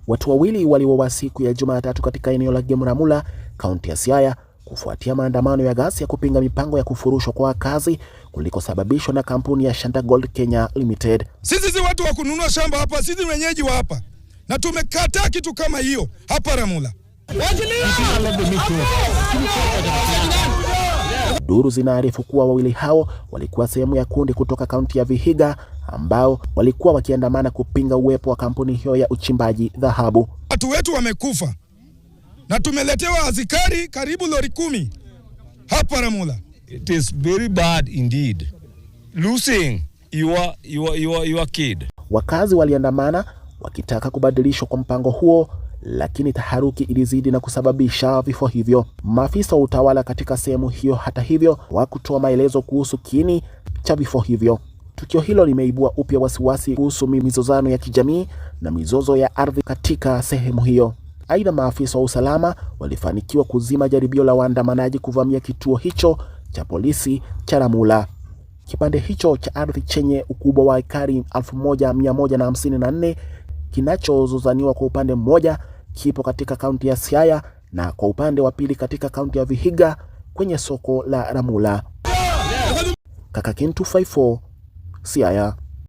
Watu wawili waliuawa siku ya Jumatatu katika eneo la Ramula, kaunti ya Siaya, kufuatia maandamano ya ghasia ya kupinga mipango ya kufurushwa kwa wakazi kulikosababishwa na kampuni ya Shanta Gold Kenya Limited. Sisi si watu wa kununua shamba hapa, sisi wenyeji wa hapa. Na tumekataa kitu kama hiyo hapa Ramula. Duru zinaarifu kuwa wawili hao walikuwa sehemu ya kundi kutoka kaunti ya Vihiga ambao walikuwa wakiandamana kupinga uwepo wa kampuni hiyo ya uchimbaji dhahabu. Watu wetu wamekufa na tumeletewa askari karibu lori 10 hapa Ramula. It is very bad indeed. Losing your kid. Wakazi waliandamana wakitaka kubadilishwa kwa mpango huo, lakini taharuki ilizidi na kusababisha vifo hivyo. Maafisa wa utawala katika sehemu hiyo hata hivyo hawakutoa maelezo kuhusu kiini cha vifo hivyo. Tukio hilo limeibua upya wasiwasi kuhusu mizozano ya kijamii na mizozo ya ardhi katika sehemu hiyo. Aidha, maafisa wa usalama walifanikiwa kuzima jaribio la waandamanaji kuvamia kituo hicho cha polisi cha Ramula. Kipande hicho cha ardhi chenye ukubwa wa ekari 1154 kinachozozaniwa kwa upande mmoja kipo katika kaunti ya Siaya na kwa upande wa pili katika kaunti ya Vihiga kwenye soko la Ramula. Kaka Kintu 54 Siaya.